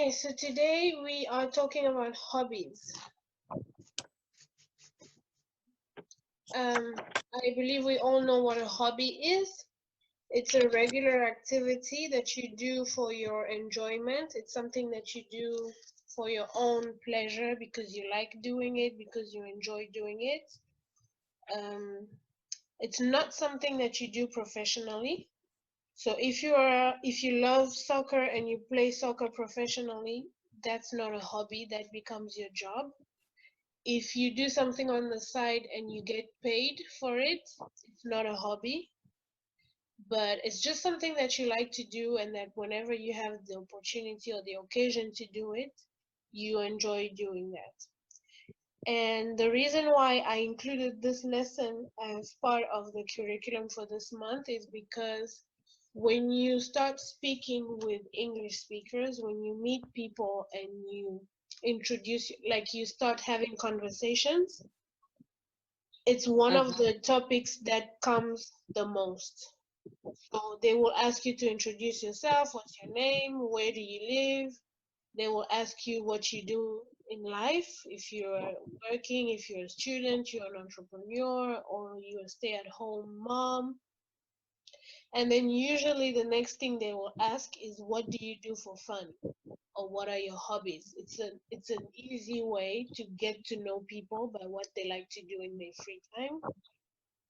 Okay, so today we are talking about hobbies. I believe we all know what a hobby is. It's a regular activity that you do for your enjoyment. It's something that you do for your own pleasure because you like doing it, because you enjoy doing it. Um, it's not something that you do professionally. So if you love soccer and you play soccer professionally, that's not a hobby, that becomes your job. If you do something on the side and you get paid for it, it's not a hobby, but it's just something that you like to do, and that whenever you have the opportunity or the occasion to do it, you enjoy doing that. And the reason why I included this lesson as part of the curriculum for this month is because when you start speaking with English speakers, when you meet people and you introduce, like you start having conversations, it's one of the topics that comes the most. So they will ask you to introduce yourself. What's your name? Where do you live? They will ask you what you do in life. If you're working, if you're a student, you're an entrepreneur, or you're a stay-at-home mom. And then usually the next thing they will ask is, what do you do for fun? Or what are your hobbies? It's an easy way to get to know people by what they like to do in their free time.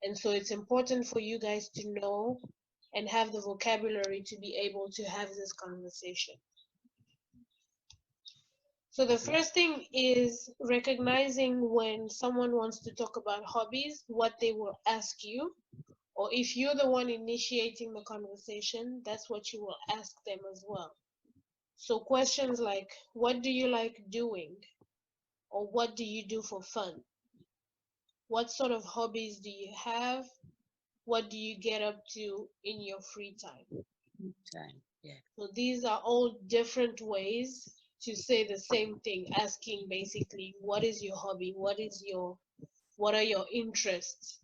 And so it's important for you guys to know and have the vocabulary to be able to have this conversation. So the first thing is recognizing when someone wants to talk about hobbies, what they will ask you, or if you're the one initiating the conversation, that's what you will ask them as well. So questions like, what do you like doing? Or what do you do for fun? What sort of hobbies do you have? What do you get up to in your free time? Yeah. So these are all different ways to say the same thing, asking basically, what is your hobby? What are your interests?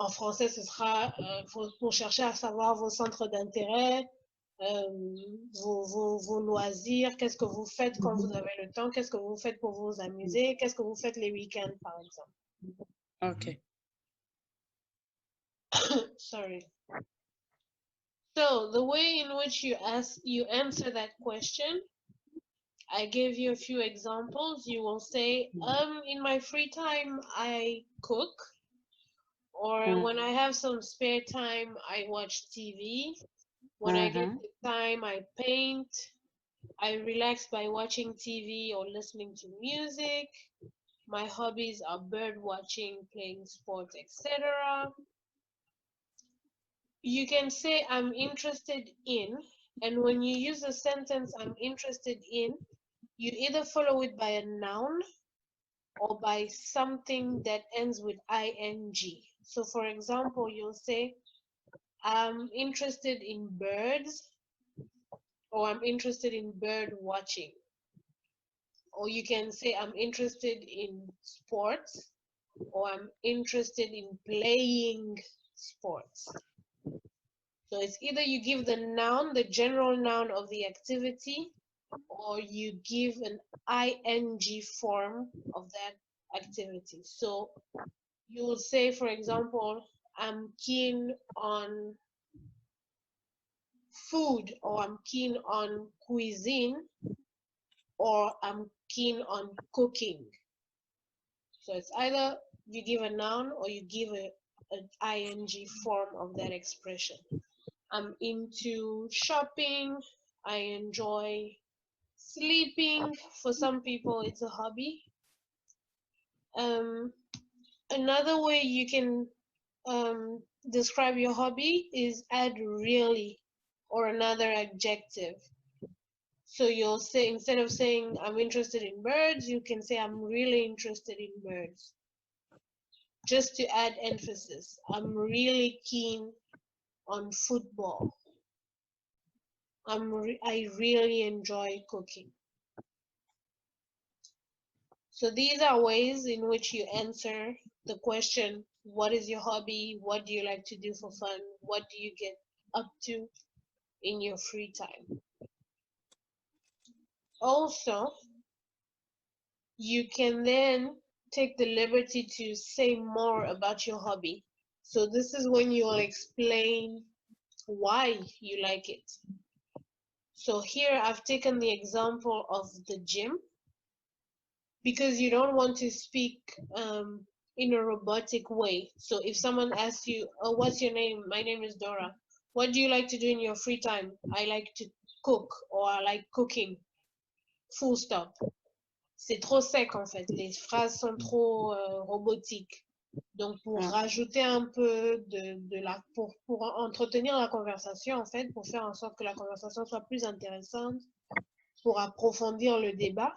En français, ce sera pour chercher à savoir vos centres d'intérêt, vos loisirs, qu'est-ce que vous faites quand vous avez le temps, qu'est-ce que vous faites pour vous amuser, qu'est-ce que vous faites les week-ends, par exemple. Okay. Sorry. So the way in which you answer that question, I gave you a few examples. You will say, in my free time, I cook, or when I have some spare time, I watch TV. When I get the time, I paint. I relax by watching TV or listening to music. My hobbies are bird watching, playing sports, etc. You can say I'm interested in, and when you use the sentence I'm interested in, you either follow it by a noun or by something that ends with ing. So for example, you'll say, I'm interested in birds, or I'm interested in bird watching. Or you can say, I'm interested in sports, or I'm interested in playing sports. So it's either you give the noun, the general noun of the activity, or you give an ing form of that activity. So you will say, for example, I'm keen on food, or I'm keen on cuisine, or I'm keen on cooking. So it's either you give a noun or you give an ing form of that expression. I'm into shopping. I enjoy sleeping. For some people, it's a hobby. Another way you can describe your hobby is add really or another adjective. So you'll say, instead of saying I'm interested in birds, you can say I'm really interested in birds. Just to add emphasis, I'm really keen on football. I really enjoy cooking. So these are ways in which you answer the question, what is your hobby? What do you like to do for fun? What do you get up to in your free time? Also, you can then take the liberty to say more about your hobby. So this is when you'll explain why you like it. So here I've taken the example of the gym because you don't want to speak in a robotic way. So if someone asks you, oh, what's your name? My name is Dora. What do you like to do in your free time? I like to cook or I like cooking. Full stop. C'est trop sec en fait. Les phrases sont trop robotiques. Donc pour rajouter un peu pour entretenir la conversation en fait, pour faire en sorte que la conversation soit plus intéressante, pour approfondir le débat,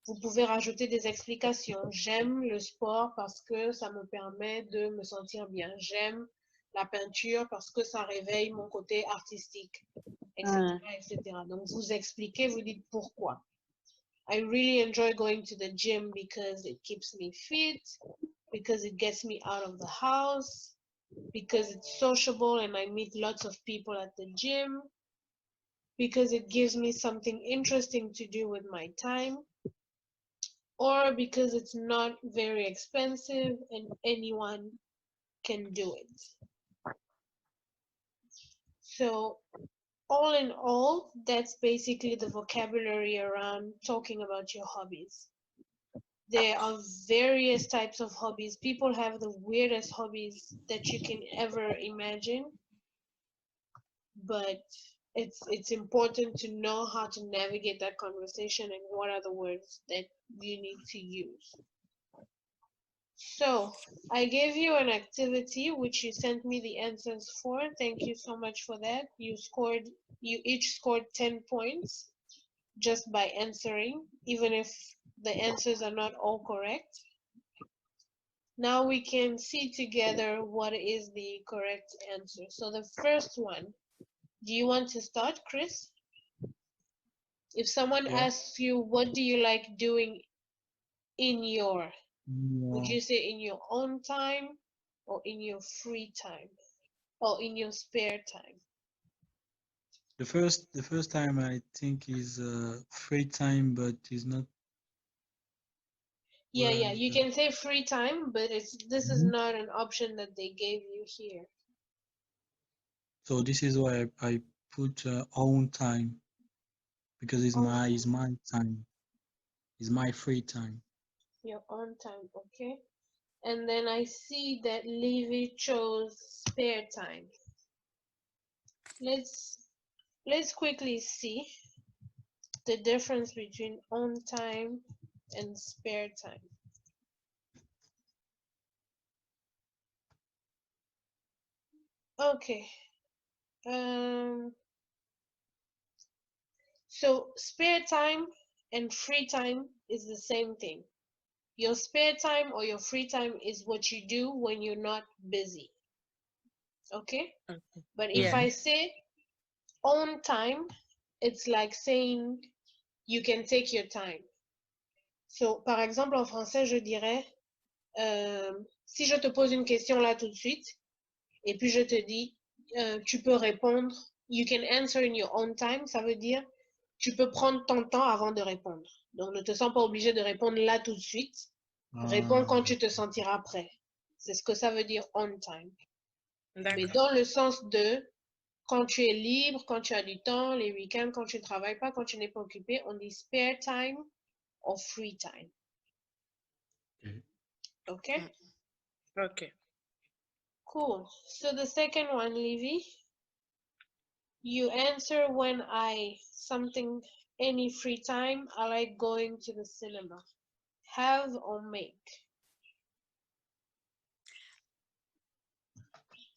vous pouvez rajouter des explications. J'aime le sport parce que ça me permet de me sentir bien. J'aime la peinture parce que ça réveille mon côté artistique, etc., etc. Donc, vous expliquez, vous dites pourquoi. I really enjoy going to the gym because it keeps me fit, because it gets me out of the house, because it's sociable and I meet lots of people at the gym, because it gives me something interesting to do with my time, or because it's not very expensive and anyone can do it. So all in all, that's basically the vocabulary around talking about your hobbies. There are various types of hobbies. People have the weirdest hobbies that you can ever imagine, but it's important to know how to navigate that conversation and what are the words that you need to use. So I gave you an activity which you sent me the answers for. Thank you so much for that. You each scored 10 points just by answering, even if the answers are not all correct. Now we can see together what is the correct answer. So the first one, do you want to start, Chris? If someone asks you, what do you like doing in your, would you say in your own time or in your free time or in your spare time? The first time I think is free time, but is not Yeah, where yeah, is you the. can say free time, but this is Mhm. not an option that they gave you here. So this is why I put own time because Own it's time, my time, it's my free time. your own time, okay? And then I see that Levi chose spare time. Let's let's quickly see the difference between own time and spare time. Okay. Um so spare time and free time is the same thing. Your spare time or your free time is what you do when you're not busy. Okay? But if Yeah. I Mhm. say own time, it's like saying you can take your time. So, par exemple, en français, je dirais, si je te pose une question là tout de suite, et puis je te dis, tu peux répondre, you can answer in your own time, ça veut dire, tu peux prendre ton temps avant de répondre. Donc, ne te sens pas obligé de répondre là tout de suite. Réponds quand tu te sentiras prêt. C'est ce que ça veut dire on time. Mais D'accord. dans le sens de quand tu es libre, quand tu as du temps, les week-ends, quand tu ne travailles pas, quand tu n'es pas occupé, on dit spare time or free time. Okay. Okay? Okay. Cool. So the second one, Livy, you answer when I something any free time. I like going to the cinema. Have or make?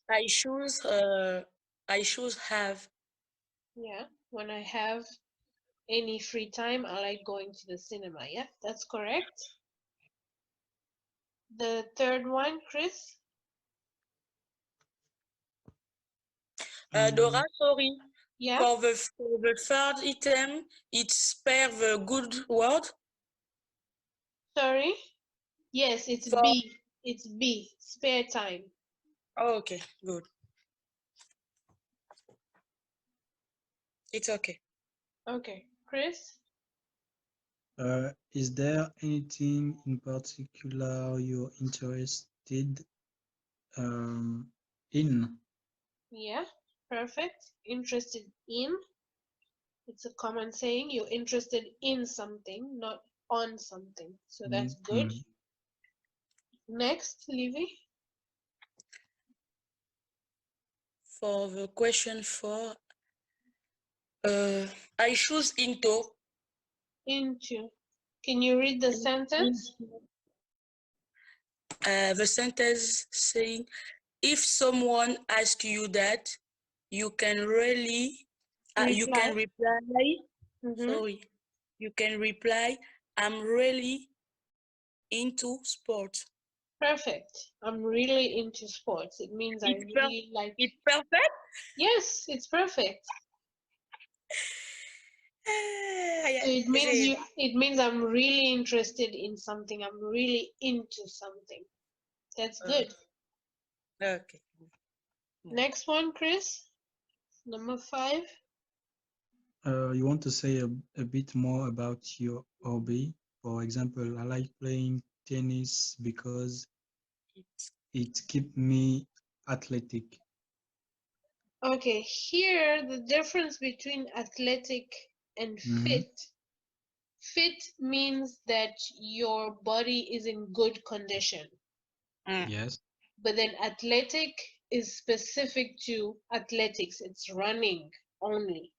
I choose have. Yeah. When I have any free time, I like going to the cinema. Yeah, that's correct. The third one, Chris? Dora, Mm, sorry. Yeah. For the third item, it's spare the good word. Sorry. Yes, it's For B. It's B. Spare time. okay, good. It's okay. Okay. Chris? Is there anything in particular you're interested in? Yeah, perfect. Interested in. It's a common saying. You're interested in something, not on something. So that's good. Mhm. Next, Livy. For the question 4, I choose into. Into. Can you read the sentence? The sentence saying, if someone asks you that, you can really, you Reply. can reply, Mm-hmm. sorry, you can reply, I'm really into sports. Perfect. I'm really into sports. It means I It's, really like. it's perfect. Yes, it's perfect. So it means J'ai- it means I'm really interested in something. I'm really into something. That's good. okay. Next one, Chris. Number 5. You want to say a bit more about your hobby? For example, I like playing tennis because It's, it keeps me athletic. Okay, here the difference between athletic and Mm-hmm. fit. Fit means that your body is in good condition. Yes. But then athletic is specific to athletics. It's running only.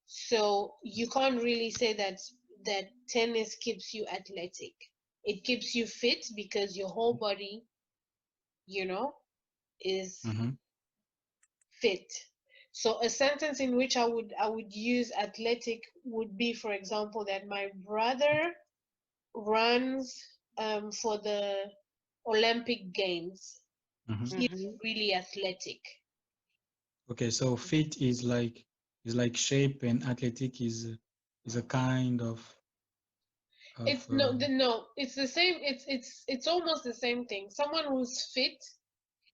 So you can't really say that tennis keeps you athletic. It keeps you fit because your whole body, you know, is Mm-hmm. fit. So a sentence in which I would use athletic would be, for example, that my brother runs for the Olympic Games. Mm-hmm. He's really athletic. Okay, so fit is like shape, and athletic is a kind of It's no, it's the same. It's almost the same thing. Someone who's fit,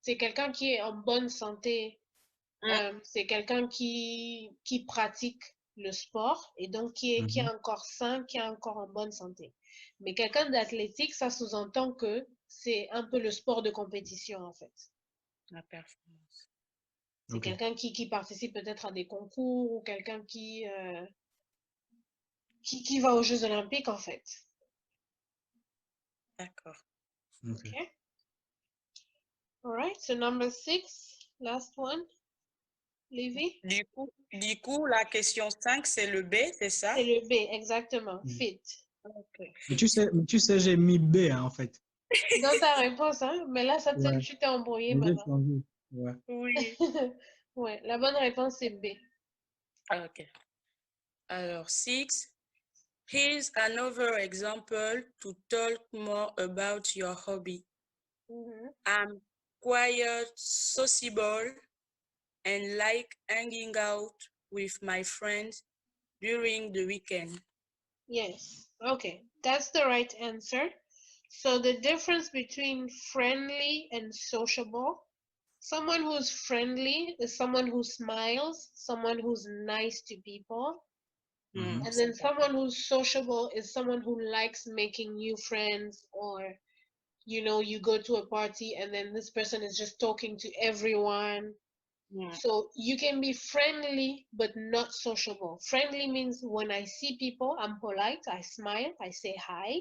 c'est quelqu'un qui est en bonne santé. C'est quelqu'un qui pratique le sport et donc qui est Mhm. encore sain, qui est encore en bonne santé. Mais quelqu'un d'athlétique, ça sous-entend que c'est un peu le sport de compétition en fait. la performance. C'est Okay. quelqu'un qui participe peut-être à des concours ou quelqu'un qui va aux Jeux Olympiques en fait. D'accord. Okay. Okay. All right. So number 6, last one. Livy. Du coup, la question 5, c'est le B, c'est ça? C'est le B, exactement. Mm. Fit. Ok. Mais tu sais, j'ai mis B hein, en fait. Dans ta réponse, hein, mais là, Ouais. tu t'es embrouillé, Mais j'ai maman. changé. Ouais. Oui. Ouais, la bonne réponse c'est B. Ok. Alors, 6. Here's another example to talk more about your hobby. Mhm. I'm quite sociable and like hanging out with my friends during the weekend. Yes. Okay, that's the right answer. So the difference between friendly and sociable, someone who's friendly is someone who smiles, someone who's nice to people. Mhm. And then someone who's sociable is someone who likes making new friends, or you go to a party and then this person is just talking to everyone. So you can be friendly but not sociable. Friendly means when I see people, I'm polite, I smile, I say hi.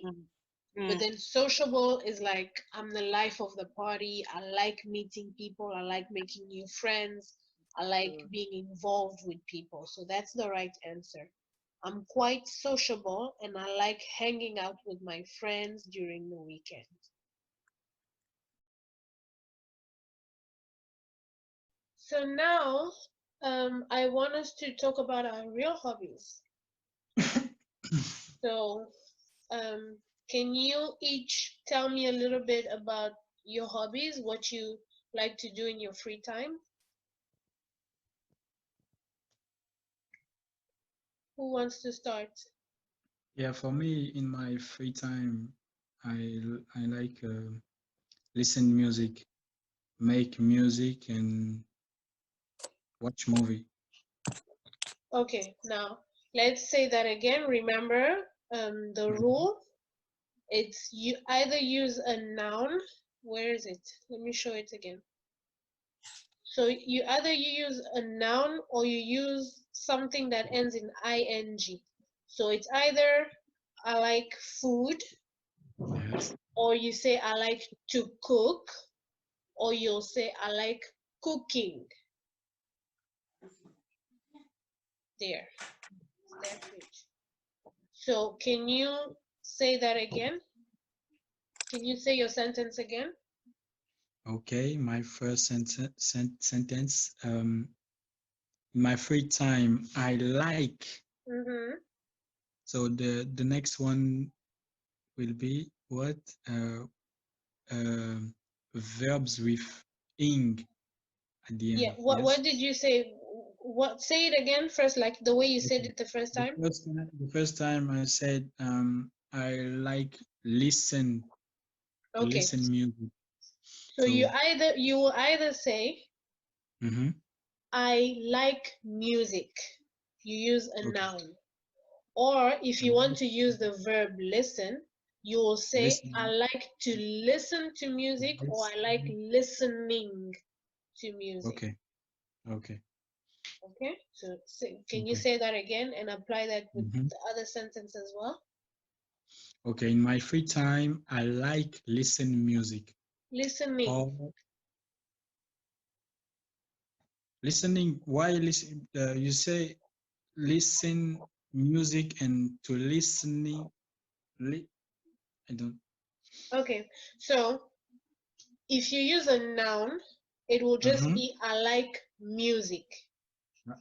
But then sociable is like I'm the life of the party. I like meeting people, I like making new friends, I like being involved with people. So that's the right answer. I'm quite sociable and I like hanging out with my friends during the weekend. So now, I want us to talk about our real hobbies. So, can you each tell me a little bit about your hobbies, what you like to do in your free time? Who wants to start? Yeah, for me, in my free time, I like listen music, make music, and watch movie. Okay, now let's say that again. Remember, the rule. It's you either use a noun. Where is it? Let me show it again. So you either use a noun or you use something that ends in ing. So it's either I like food, Yes. or you say I like to cook, or you'll say I like cooking. There, it's that page. So can you say that again? Can you say your sentence again? Okay, my first sentence. In my free time, I like. Mm-hmm. So the next one will be what? Um Verbs with ing at the Yeah. end. What Yes. did you say? What say it again first, like the way you said Okay. it the first time? The first time I said I like Okay. listen music. So So you will either say mm-hmm. I like music. You use a Okay. noun. Or if I you want like to use the verb listen, you will say I listen like to listen to music or I like listen. listening to music. Okay. Okay. Okay? So can you Okay. say that again and apply that with Mm-hmm. the other sentence as well? Okay. In my free time, I like listen music Listening. or listening. Why listen? You say listen music and to listening. Li- I don't. Okay. So if you use a noun, it will just Mm-hmm. be I like music. Uh,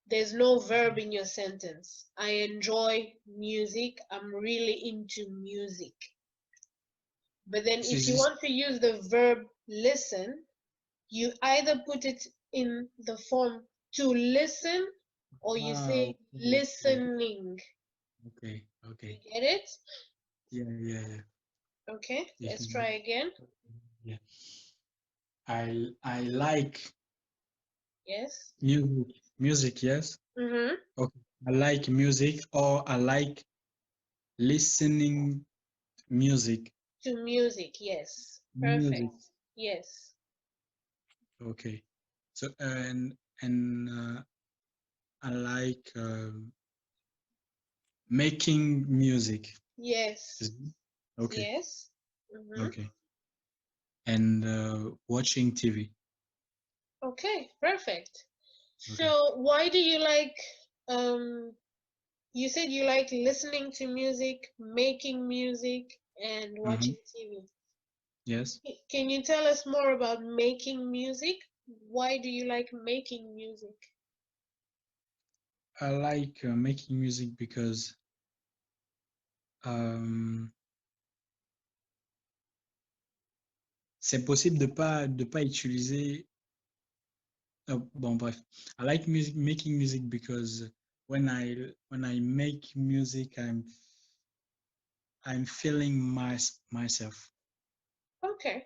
There's no verb in your sentence. I enjoy music. I'm really into music. But then This if you is want to use the verb listen, you either put it in the form to listen or you say okay. listening. Okay. You Okay. get it? Yeah. Yeah. Yeah. Okay, You let's try can. again. Yeah. I like Yes. music. Music. Yes. Mm-hmm. Okay. I like music or I like listening music. To music, yes. Music. Perfect. Yes. Okay. So I like making music. Yes. Is it? Okay. Yes. Mm-hmm. Okay. And watching TV. Okay, perfect. Okay. So why do you like you said you like listening to music, making music, and Mm-hmm. watching TV. Yes. Can you tell us more about making music? Why do you like making music? I like making music because euh, c'est possible de pas utiliser. Bon, bref. I like music, making music because when I make music, I'm feeling myself. Okay,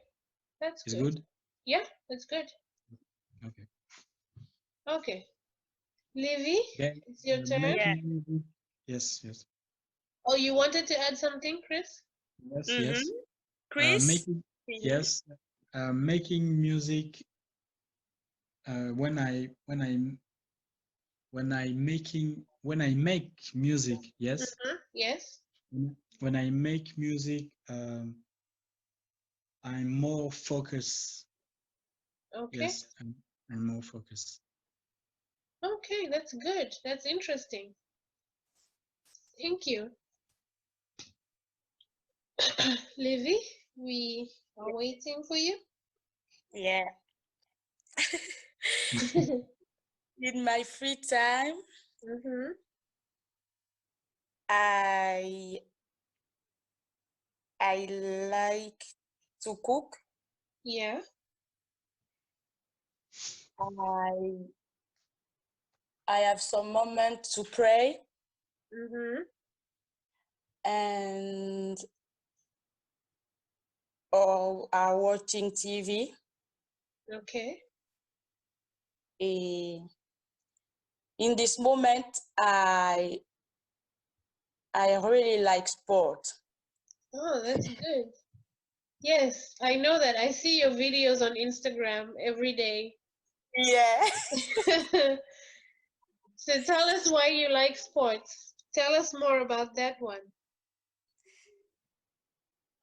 that's It's good. good. Yeah, that's good. Okay. Okay. Livy, Then it's your turn. Yeah. making music. Yes. Yes. Oh, you wanted to add something, Chris? Yes. Mm-hmm. Yes. Chris, Making. finish. Yes. Making music. When I make music. Yes. Mm-hmm. Yes. When I make music, I'm more focused. Okay. Yes, I'm more focused. Okay, that's good. That's interesting. Thank you. Livy, we are waiting for you. Yeah. In my free time, Mm-hmm. I I like to cook. Yeah. I I have some moment to pray Mm-hmm. and or are watching TV. Okay. Eh, in this moment, I really like sport. Oh, that's good. Yes, I know that. I see your videos on Instagram every day. Yeah. So tell us why you like sports. Tell us more about that one.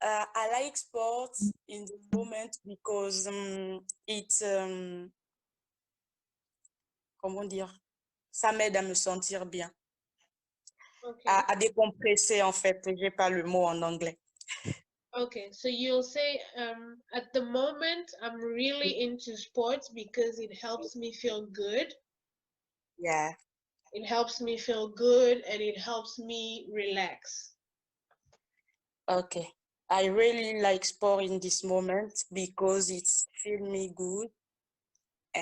I like sports in the moment because it's comment dire, ça m'aide à me sentir bien, Okay. à décompresser en fait. J'ai pas le mot en anglais. Okay, so you'll say, at the moment, I'm really into sports because it helps me feel good. Yeah. It helps me feel good and it helps me relax. Okay. I really like sport in this moment because it's feel me good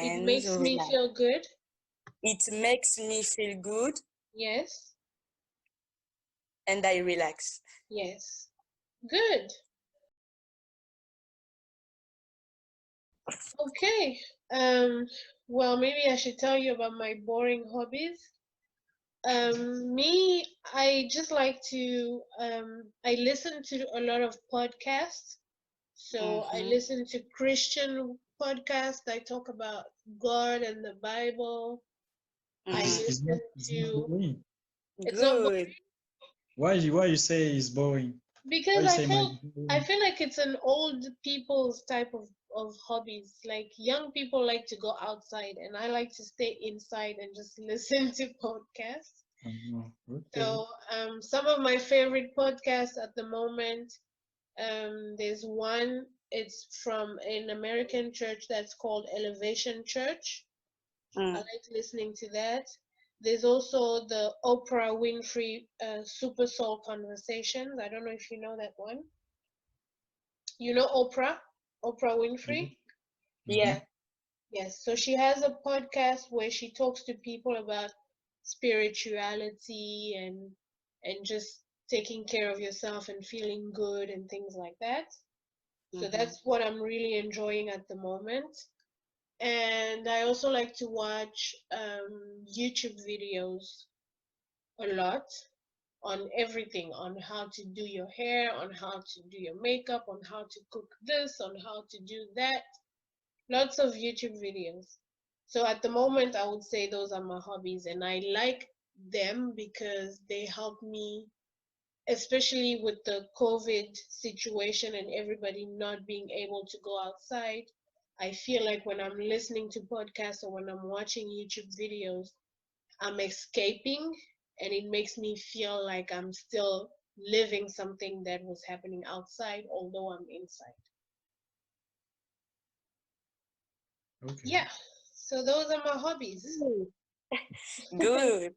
It and makes me relax. feel good. It makes me feel good Yes, and I relax. yes. Good. Okay. Um, well, maybe I should tell you about my boring hobbies. Me, I just like to, I listen to a lot of podcasts. So I Mm-hmm. listen to Christian podcasts. I talk about God and the Bible. I Mm-hmm. listen It's not to, boring. it's not Good. Why you say it's boring? Why because you I say my feel I feel like it's an old people's type of hobbies. Like young people like to go outside and I like to stay inside and just listen to podcasts. Okay. So some of my favorite podcasts at the moment, there's one, it's from an American church that's called Elevation Church. I Mm. like listening to that. There's also the Oprah Winfrey Super Soul Conversations. I don't know if you know that one. You know Oprah Winfrey? Mm-hmm. Yeah. Yes. So she has a podcast where she talks to people about spirituality and just taking care of yourself and feeling good and things like that. So Mm-hmm. that's what I'm really enjoying at the moment. And I also like to watch YouTube videos a lot on everything, on how to do your hair, on how to do your makeup, on how to cook this, on how to do that. Lots of YouTube videos. So at the moment, I would say those are my hobbies, and I like them because they help me, especially with the COVID situation and everybody not being able to go outside. I feel like when I'm listening to podcasts or when I'm watching YouTube videos, I'm escaping and it makes me feel like I'm still living something that was happening outside, although I'm inside. Okay. Yeah, so those are my hobbies. Good. Good.